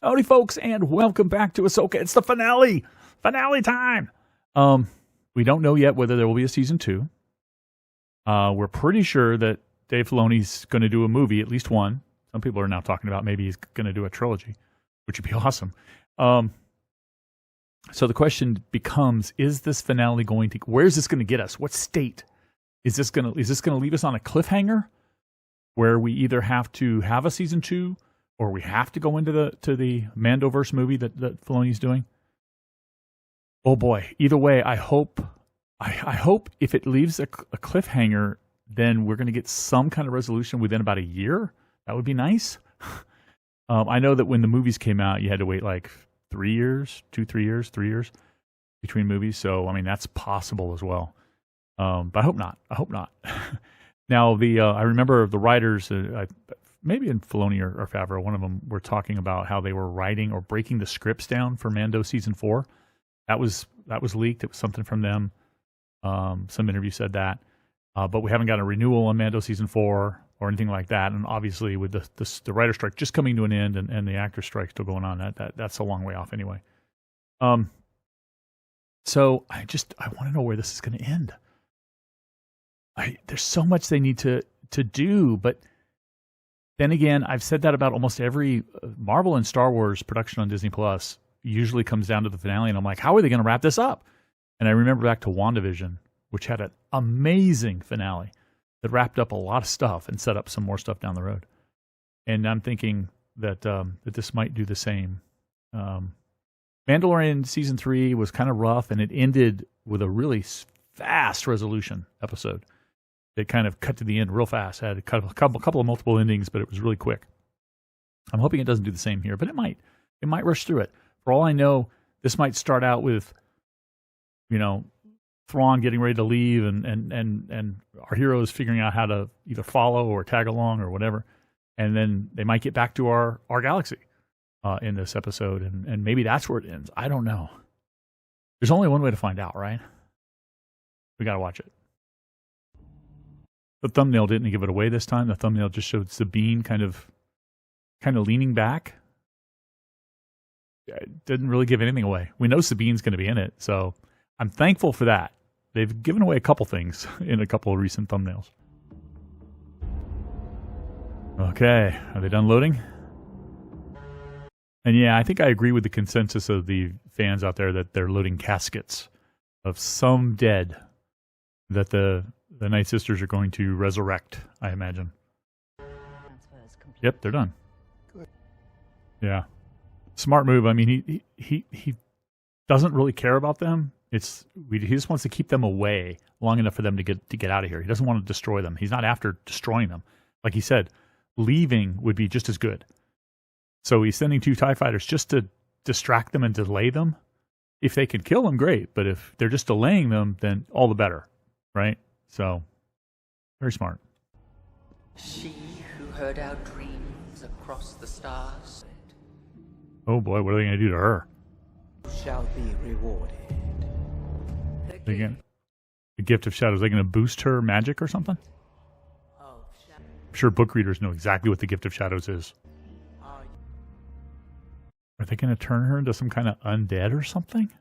Howdy, folks, and welcome back to Ahsoka. It's the finale. Finale time. We don't know yet whether there will be a season 2. We're pretty sure that Dave Filoni's going to do a movie, at least one. Some people are now talking about maybe he's going to do a trilogy, which would be awesome. So the question becomes: is this finale going to? Where is this going to get us? What state is this going to? Is this going to leave us on a cliffhanger, where we either have to have a season 2? Or we have to go into the Mandoverse movie that Filoni's doing. Oh boy! Either way, I hope if it leaves a cliffhanger, then we're going to get some kind of resolution within about a year. That would be nice. I know that when the movies came out, you had to wait like 3 years, 3 years between movies. So I mean that's possible as well. But I hope not. Now I remember the writers. Maybe in Filoni or Favreau, one of them were talking about how they were writing or breaking the scripts down for Mando season 4. That was leaked. It was something from them. Some interview said that, but we haven't got a renewal on Mando season 4 or anything like that. And obviously, with the writer strike just coming to an end and the actor strike still going on, that's a long way off anyway. So I want to know where this is going to end. There's so much they need to do, but. Then again, I've said that about almost every Marvel and Star Wars production on Disney Plus. Usually comes down to the finale, and I'm like, how are they going to wrap this up? And I remember back to WandaVision, which had an amazing finale that wrapped up a lot of stuff and set up some more stuff down the road. And I'm thinking that this might do the same. Mandalorian Season 3 was kind of rough, and it ended with a really fast resolution episode. It kind of cut to the end real fast. Had a couple of multiple endings, but it was really quick. I'm hoping it doesn't do the same here, but it might. It might rush through it. For all I know, this might start out with, Thrawn getting ready to leave, and our heroes figuring out how to either follow or tag along or whatever, and then they might get back to our galaxy in this episode, and maybe that's where it ends. I don't know. There's only one way to find out, right? We got to watch it. The thumbnail didn't give it away this time. The thumbnail just showed Sabine kind of leaning back. It didn't really give anything away. We know Sabine's going to be in it, so I'm thankful for that. They've given away a couple things in a couple of recent thumbnails. Okay, are they done loading? And yeah, I think I agree with the consensus of the fans out there that they're loading caskets of some dead that the Night Sisters are going to resurrect, I imagine. Yep, they're done. Good. Yeah. Smart move. I mean, he doesn't really care about them. He just wants to keep them away long enough for them to get out of here. He doesn't want to destroy them. He's not after destroying them. Like he said, leaving would be just as good. So he's sending 2 TIE fighters just to distract them and delay them. If they can kill them, great. But if they're just delaying them, then all the better, right? So, very smart. She who heard our dreams across the stars. Oh boy, what are they going to do to her? Shall be rewarded. Again, the gift of shadows. Are they going to boost her magic or something? I'm sure book readers know exactly what the gift of shadows is. Are they going to turn her into some kind of undead or something?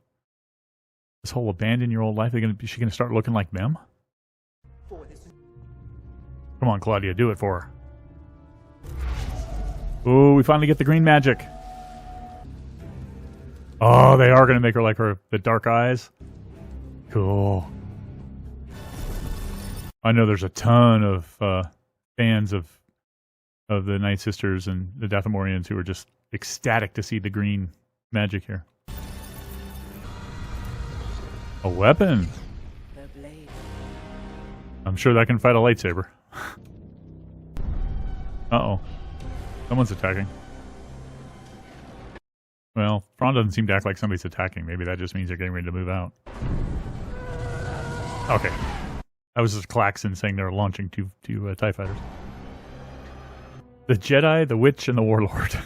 This whole abandon your old life. Is she going to start looking like them? Come on, Claudia, do it for her. Oh, we finally get the green magic. Oh, they are going to make her like her, the dark eyes. Cool. I know there's a ton of fans of the Night Sisters and the Dathomirians who are just ecstatic to see the green magic here. A weapon. I'm sure that can fight a lightsaber. Uh-oh. Someone's attacking. Well, Thrawn doesn't seem to act like somebody's attacking. Maybe that just means they're getting ready to move out. Okay. That was just klaxon saying they're launching two TIE fighters. The Jedi, the Witch, and the Warlord.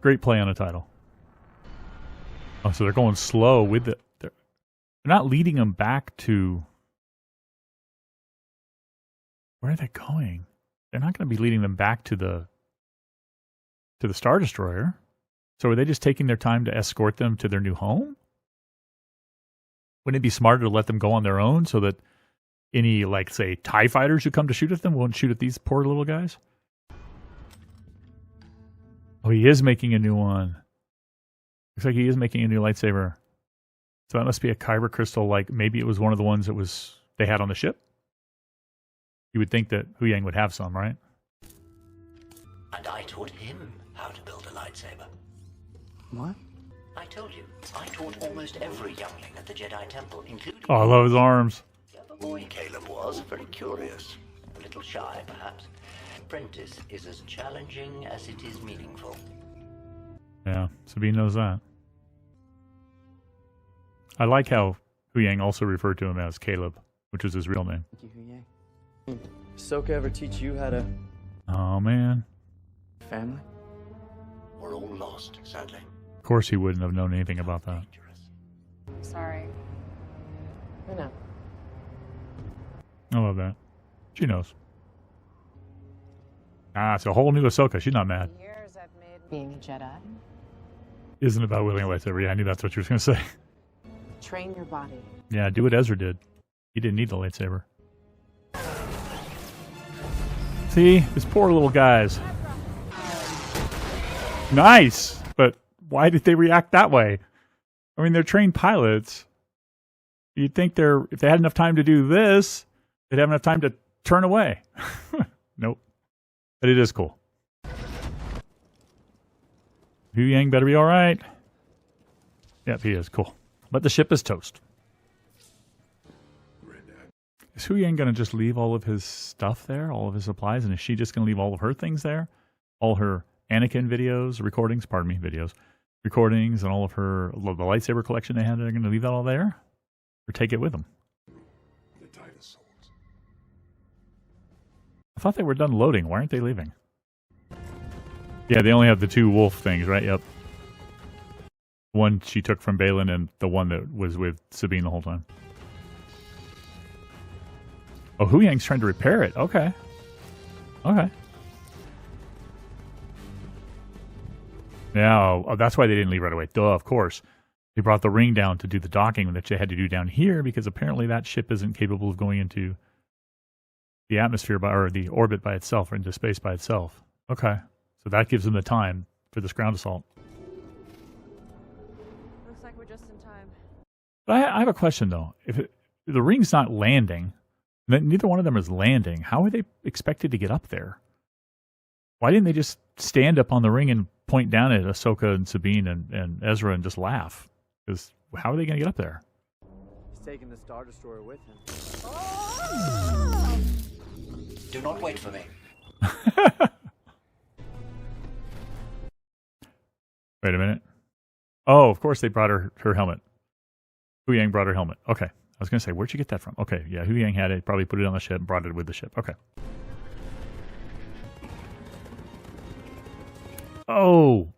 Great play on a title. Oh, so they're going slow with the... They're not leading them back to... Where are they going? They're not going to be leading them back to the to the Star Destroyer. So are they just taking their time to escort them to their new home? Wouldn't it be smarter to let them go on their own so that any, like, say, TIE fighters who come to shoot at them won't shoot at these poor little guys? Oh, he is making a new one. Looks like he is making a new lightsaber. So that must be a kyber crystal, like maybe it was one of the ones that they had on the ship. You would think that Huyang would have some, right? And I taught him how to build a lightsaber. What? I told you, I taught almost every youngling at the Jedi Temple, including... Oh, I love his arms. The boy Caleb was very curious. A little shy, perhaps. Apprentice is as challenging as it is meaningful. Yeah, Sabine knows that. I like how Huyang also referred to him as Caleb, which was his real name. Thank you, Huyang. Ahsoka ever teach you how to... Oh, man. Family? We're all lost, sadly. Of course he wouldn't have known anything about that. Sorry. I know. I love that. She knows. Ah, it's a whole new Ahsoka. She's not mad. Years I've made being a Jedi. Isn't about wielding a lightsaber. Yeah, I knew that's what you were going to say. Train your body. Yeah, do what Ezra did. He didn't need the lightsaber. See? These poor little guys. Nice! But why did they react that way? I mean, they're trained pilots. You'd think if they had enough time to do this, they'd have enough time to turn away. Nope. But it is cool. Huyang better be alright. Yep, he is. Cool. But the ship is toast. Is Huyang going to just leave all of his stuff there? All of his supplies? And is she just going to leave all of her things there? All her Anakin videos, recordings, recordings, and all of her, the lightsaber collection they had, they're going to leave that all there? Or take it with them? I thought they were done loading. Why aren't they leaving? Yeah, they only have the 2 wolf things, right? Yep. One she took from Balin and the one that was with Sabine the whole time. Oh, Huyang's trying to repair it. Okay. Okay. Yeah, oh, that's why they didn't leave right away. Duh, of course. They brought the ring down to do the docking that they had to do down here because apparently that ship isn't capable of going into the atmosphere or the orbit by itself or into space by itself. Okay. So that gives them the time for this ground assault. Looks like we're just in time. But I have a question, though. If the ring's not landing, neither one of them is landing, how are they expected to get up there? Why didn't they just stand up on the ring and point down at Ahsoka and Sabine and Ezra and just laugh? Because how are they going to get up there? He's taking the Star Destroyer with him. Do not wait for me. Wait a minute. Oh, of course they brought her helmet. Huyang brought her helmet. Okay. I was going to say, where'd you get that from? Okay, yeah, Huyang had it, probably put it on the ship and brought it with the ship. Okay. Oh,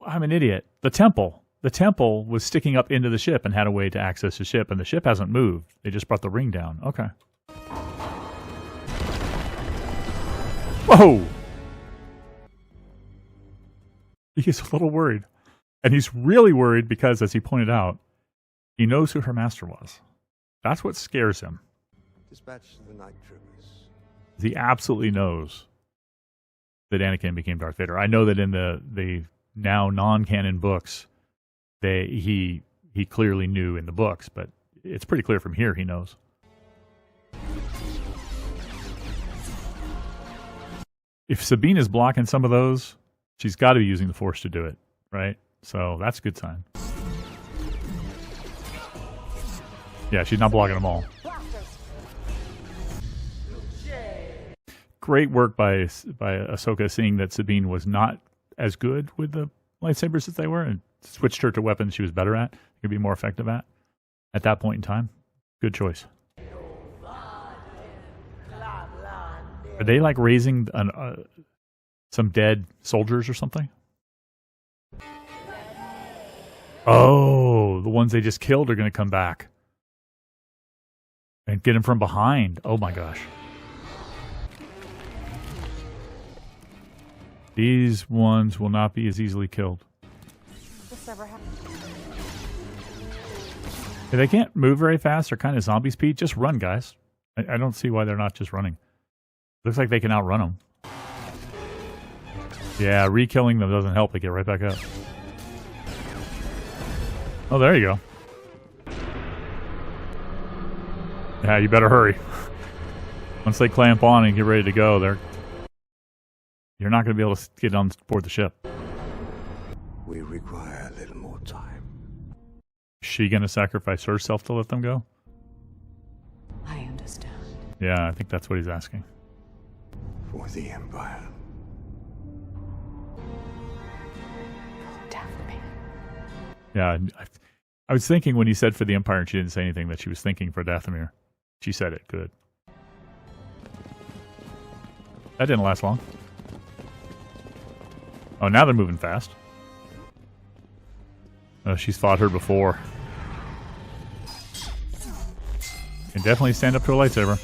I'm an idiot. The temple. The temple was sticking up into the ship and had a way to access the ship, and the ship hasn't moved. They just brought the ring down. Okay. Whoa! He's a little worried. And he's really worried because, as he pointed out, he knows who her master was. That's what scares him. Dispatch the night troopers. He absolutely knows that Anakin became Darth Vader. I know that in the now non-canon books, he clearly knew in the books, but it's pretty clear from here he knows. If Sabine is blocking some of those, she's got to be using the Force to do it, right? So that's a good sign. Yeah, she's not blocking them all. Great work by Ahsoka, seeing that Sabine was not as good with the lightsabers as they were, and switched her to weapons she was better at, could be more effective at that point in time. Good choice. Are they like raising some dead soldiers or something? Oh, the ones they just killed are going to come back and get him from behind. Oh my gosh. These ones will not be as easily killed. This ever happened? If they can't move very fast. They're kind of zombie speed. Just run, guys. I don't see why they're not just running. Looks like they can outrun them. Yeah, re-killing them doesn't help. They get right back up. Oh, there you go. Yeah, you better hurry. Once they clamp on and get ready to go, you're not going to be able to get on board the ship. We require a little more time. Is she going to sacrifice herself to let them go? I understand. Yeah, I think that's what he's asking. For the Empire. Daphne. Yeah, I was thinking when he said for the Empire and she didn't say anything that she was thinking for Dathomir. She said it. Good. That didn't last long. Oh, now they're moving fast. Oh, she's fought her before. Can definitely stand up to a lightsaber.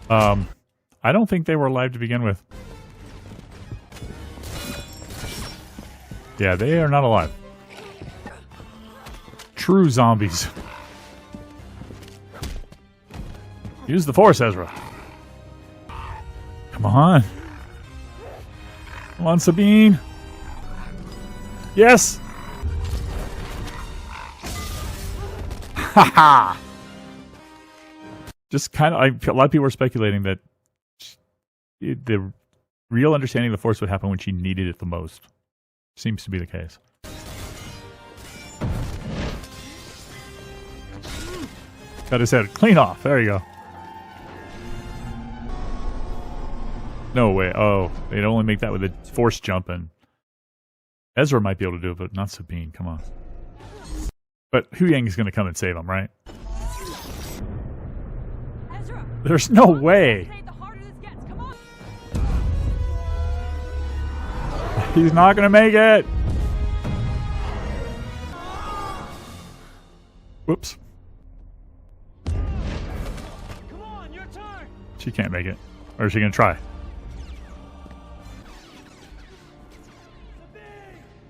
I don't think they were alive to begin with. Yeah, they are not alive. True zombies. Use the Force, Ezra. Come on. Come on, Sabine. Yes! Haha! Just kind of, a lot of people are speculating that the real understanding of the Force would happen when she needed it the most. Seems to be the case. Got his head clean off. There you go. No way. Oh, they'd only make that with a Force jump, and Ezra might be able to do it, but not Sabine. Come on. But Hu Yang is going to come and save him, right? Ezra! There's no way. The harder this gets. Come on. He's not going to make it. Whoops. Come on, your turn. She can't make it. Or is she going to try?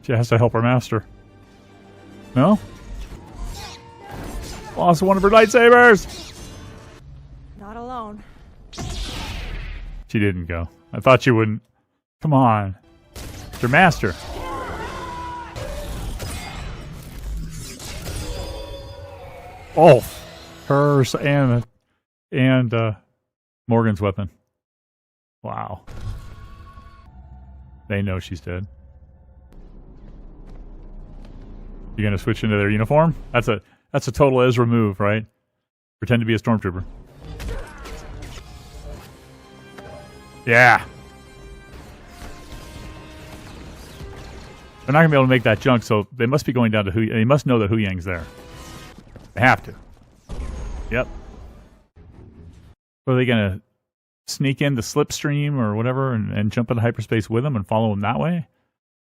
She has to help her master. No? Lost one of her lightsabers! Not alone. She didn't go. I thought she wouldn't. Come on. It's your master. Oh! Hers and Morgan's weapon. Wow. They know she's dead. You gonna switch into their uniform? That's a total Ezra move, right? Pretend to be a stormtrooper. Yeah. They're not gonna be able to make that junk, so they must be going down to they must know that Hu Yang's there. They have to. Yep. Or are they gonna sneak in the slipstream or whatever and jump into hyperspace with him and follow him that way?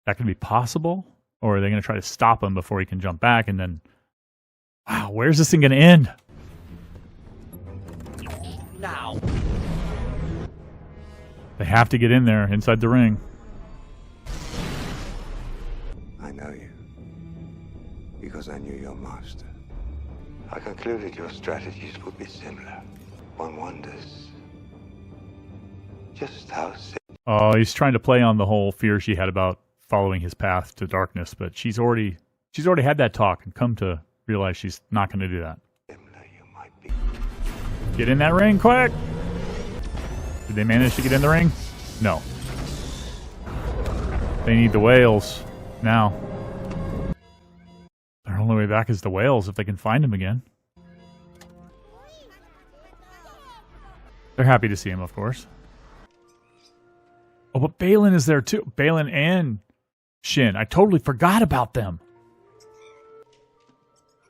That could be possible. Or are they going to try to stop him before he can jump back and then... Wow, where's this thing going to end? Now! They have to get in there, inside the ring. I know you. Because I knew your master. I concluded your strategies would be similar. One wonders just how Oh, he's trying to play on the whole fear she had about following his path to darkness, but she's already had that talk and come to realize she's not going to do that. similar you might be. Get in that ring, quick! Did they manage to get in the ring? No. They need the whales now. Their only way back is the whales if they can find him again. They're happy to see him, of course. Oh, but Balin is there too. Balin and Shin. I totally forgot about them.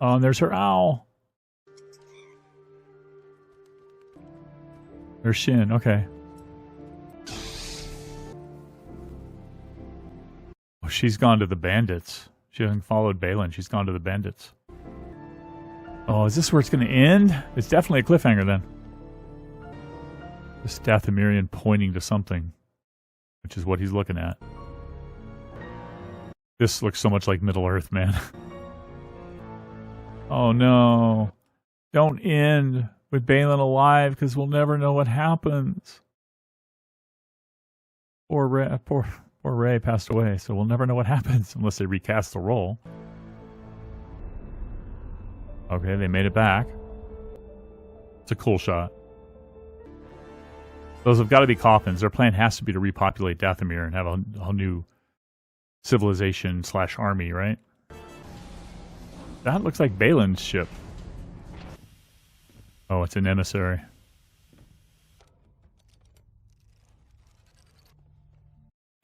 Oh, and there's her owl. There's Shin. Okay. Oh, she's gone to the bandits. She hasn't followed Balin. She's gone to the bandits. Oh, is this where it's going to end? It's definitely a cliffhanger then. This Dathomirian pointing to something, which is what he's looking at. This looks so much like Middle Earth, man. Oh no. Don't end with Balin alive, because we'll never know what happens. Poor Ray passed away, so we'll never know what happens unless they recast the role. Okay, they made it back. It's a cool shot. Those have got to be coffins. Their plan has to be to repopulate Dathomir and have a whole new civilization / army, right? That looks like Balin's ship. Oh, it's an emissary.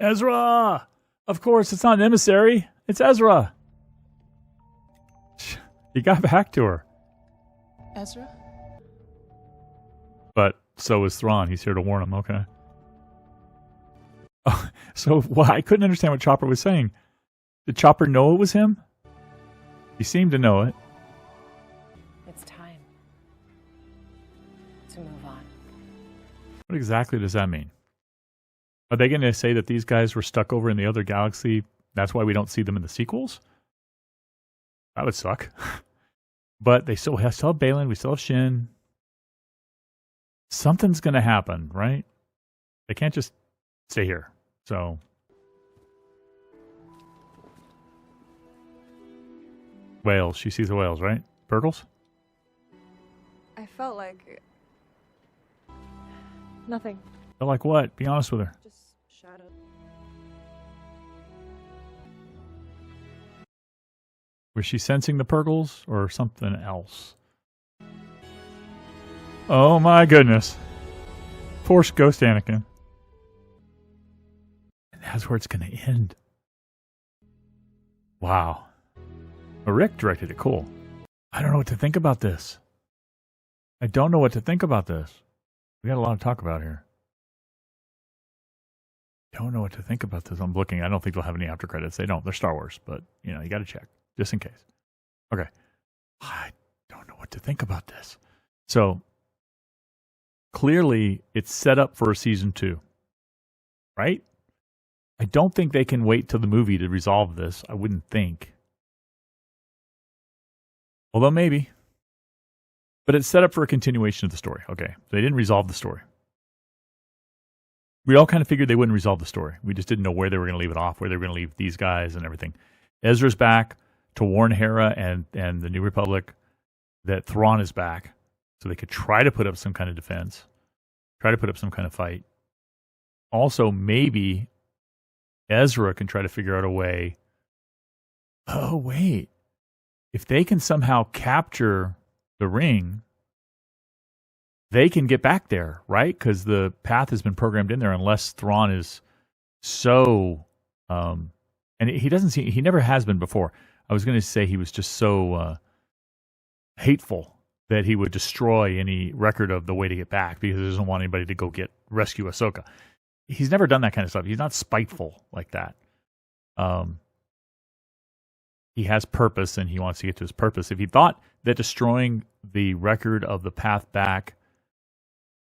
Ezra! Of course, it's not an emissary. It's Ezra. He got back to her. Ezra? But so is Thrawn. He's here to warn him. Okay. Oh, so I couldn't understand what Chopper was saying. Did Chopper know it was him? He seemed to know it. It's time to move on. What exactly does that mean? Are they going to say that these guys were stuck over in the other galaxy? That's why we don't see them in the sequels? That would suck. But they still have Balin. We still have Shin. Something's going to happen, right? They can't just stay here. So whales. She sees the whales, right? Burgles? I felt like... Nothing. Felt like what? Be honest with her. Just shadow. Was she sensing the Purgles or something else? Oh my goodness. Force Ghost Anakin. And that's where it's going to end. Wow. But Rick directed it. Cool. I don't know what to think about this. I don't know what to think about this. We got a lot to talk about here. Don't know what to think about this. I'm looking. I don't think they'll have any after credits. They don't. They're Star Wars, but you know, you got to check just in case. Okay. I don't know what to think about this. So clearly it's set up for a season 2, right? I don't think they can wait till the movie to resolve this. I wouldn't think. Although maybe. But it's set up for a continuation of the story. Okay. They didn't resolve the story. We all kind of figured they wouldn't resolve the story. We just didn't know where they were going to leave it off, where they were going to leave these guys and everything. Ezra's back to warn Hera and the New Republic that Thrawn is back, so they could try to put up some kind of defense, try to put up some kind of fight. Also, maybe Ezra can try to figure out a way. Oh, wait. If they can somehow capture the ring, they can get back there, right? Because the path has been programmed in there unless Thrawn is so... and he doesn't seem... He never has been before. I was going to say he was just so hateful that he would destroy any record of the way to get back because he doesn't want anybody to go rescue Ahsoka. He's never done that kind of stuff. He's not spiteful like that. He has purpose and he wants to get to his purpose. If he thought that destroying the record of the path back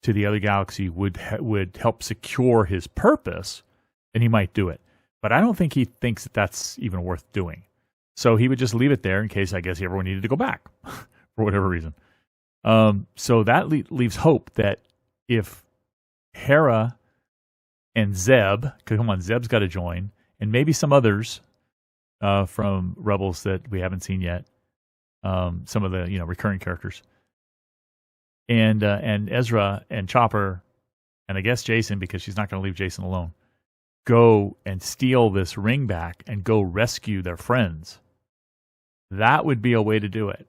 to the other galaxy would help secure his purpose, then he might do it. But I don't think he thinks that that's even worth doing. So he would just leave it there in case, I guess, everyone needed to go back for whatever reason. So that leaves hope that if Hera and Zeb, come on, Zeb's got to join, and maybe some others from Rebels that we haven't seen yet, some of the recurring characters, and Ezra and Chopper, and I guess Jason, because she's not going to leave Jason alone, go and steal this ring back and go rescue their friends. That would be a way to do it.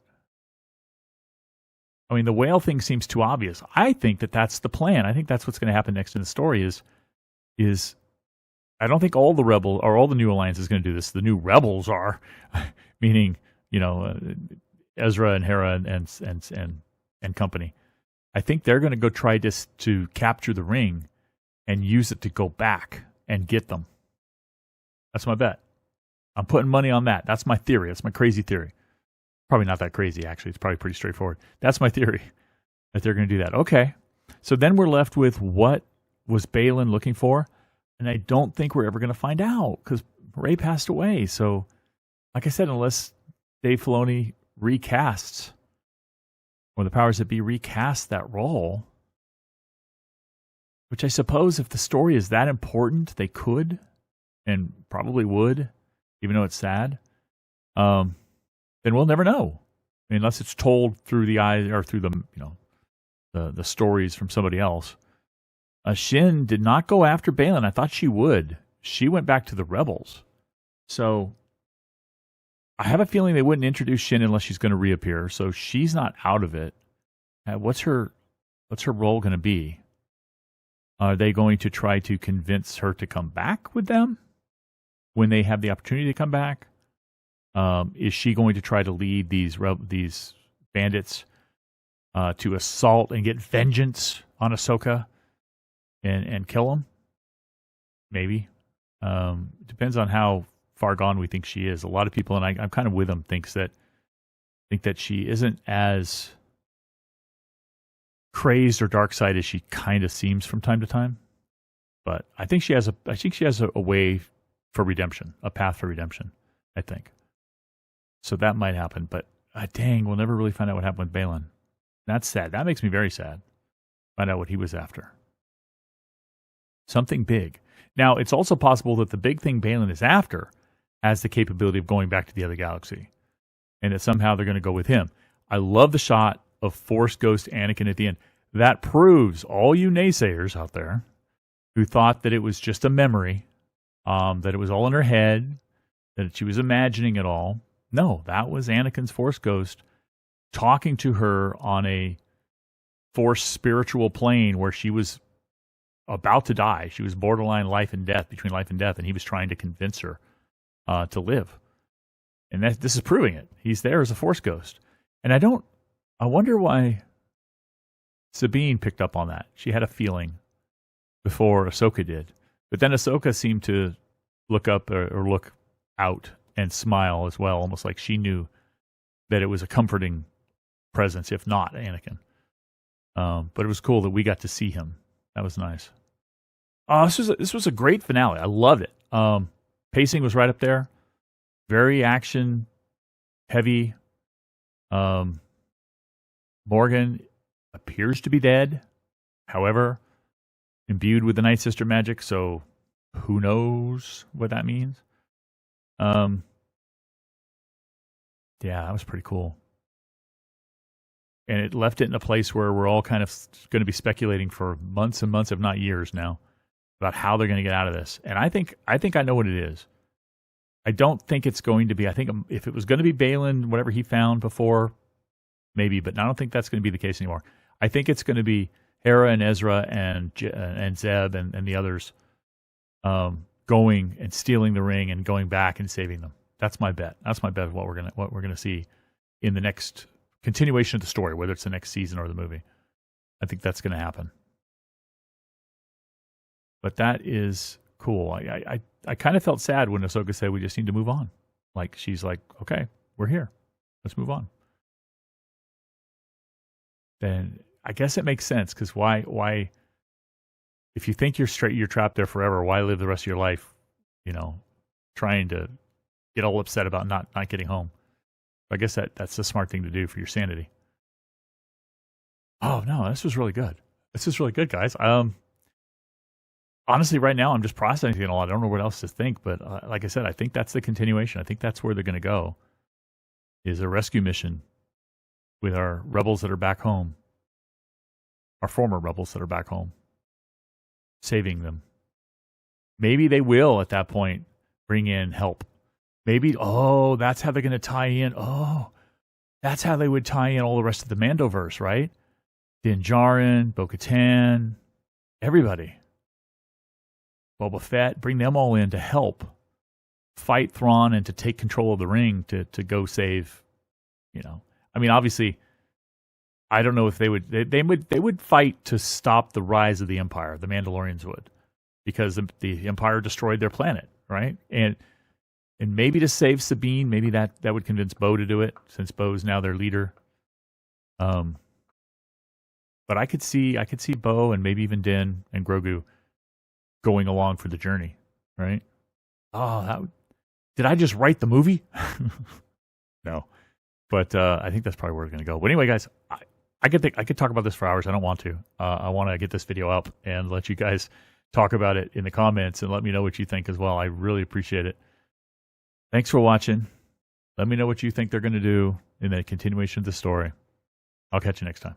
I mean, the whale thing seems too obvious. I think that that's the plan. I think that's what's going to happen next in the story is I don't think all the rebel or all the new alliance is going to do this. The new rebels are, meaning, Ezra and Hera and company. I think they're going to go try to capture the ring and use it to go back and get them. That's my bet. I'm putting money on that. That's my theory. That's my crazy theory. Probably not that crazy, actually. It's probably pretty straightforward. That's my theory, that they're going to do that. Okay. So then we're left with what was Balin looking for? And I don't think we're ever going to find out because Rey passed away. So, like I said, unless Dave Filoni recasts, or the powers that be recast that role, which I suppose if the story is that important, they could and probably would, even though it's sad, then we'll never know. I mean, unless it's told through the eyes or through the stories from somebody else. Shin did not go after Balin. I thought she would. She went back to the rebels. So I have a feeling they wouldn't introduce Shin unless she's going to reappear. So she's not out of it. What's her role going to be? Are they going to try to convince her to come back with them when they have the opportunity to come back? Is she going to try to lead these bandits to assault and get vengeance on Ahsoka and kill them? Maybe. Depends on how far gone we think she is. A lot of people, and I'm kind of with them, think that she isn't as crazed or dark side as she kind of seems from time to time. But I think she has a way for redemption, a path for redemption, I think. So that might happen. But dang, we'll never really find out what happened with Balin. That's sad. That makes me very sad. Find out what he was after. Something big. Now, it's also possible that the big thing Balin is after has the capability of going back to the other galaxy. And that somehow they're going to go with him. I love the shot of Force Ghost Anakin at the end. That proves all you naysayers out there who thought that it was just a memory, that it was all in her head, that she was imagining it all. No, that was Anakin's Force Ghost talking to her on a Force spiritual plane where she was about to die. She was borderline life and death, between life and death, and he was trying to convince her to live. And this is proving it. He's there as a Force Ghost. And I wonder why Sabine picked up on that. She had a feeling before Ahsoka did. But then Ahsoka seemed to look up or look out and smile as well, almost like she knew that it was a comforting presence, if not Anakin. But it was cool that we got to see him. That was nice. This was a great finale. I loved it. Pacing was right up there. Very action heavy. Morgan appears to be dead. However, imbued with the Night Sister magic, so who knows what that means. Yeah, that was pretty cool. And it left it in a place where we're all kind of going to be speculating for months and months, if not years now, about how they're going to get out of this. And I think I know what it is. I don't think it's going to be, I think if it was going to be Balin, whatever he found before, maybe, but I don't think that's going to be the case anymore. I think it's going to be Hera and Ezra and Zeb and the others going and stealing the ring and going back and saving them. That's my bet. That's my bet of what we're gonna see in the next continuation of the story, whether it's the next season or the movie. I think that's going to happen. But that is cool. I kind of felt sad when Ahsoka said we just need to move on. Like she's like, okay, we're here. Let's move on. Then I guess it makes sense because why if you think you're trapped there forever, why live the rest of your life, trying to get all upset about not getting home? I guess that's the smart thing to do for your sanity. Oh no, this was really good. This is really good, guys. Honestly, right now I'm just processing it a lot. I don't know what else to think, but like I said, I think that's the continuation. I think that's where they're going to go. Is a rescue mission with our rebels that are back home, our former rebels that are back home, saving them. Maybe they will at that point bring in help. Maybe, that's how they're going to tie in. That's how they would tie in all the rest of the Mandoverse, right? Din Djarin, Bo-Katan, everybody. Boba Fett, bring them all in to help fight Thrawn and to take control of the ring to go save, I mean, obviously, I don't know if they would fight to stop the rise of the Empire. The Mandalorians would, because the Empire destroyed their planet, right? And maybe to save Sabine, maybe that would convince Bo to do it, since Bo's now their leader. But But I could see Bo and maybe even Din and Grogu going along for the journey, right? Oh, did I just write the movie? No, but I think that's probably where it's going to go. But anyway, guys, I could talk about this for hours. I don't want to. I want to get this video up and let you guys talk about it in the comments and let me know what you think as well. I really appreciate it. Thanks for watching. Let me know what you think they're going to do in the continuation of the story. I'll catch you next time.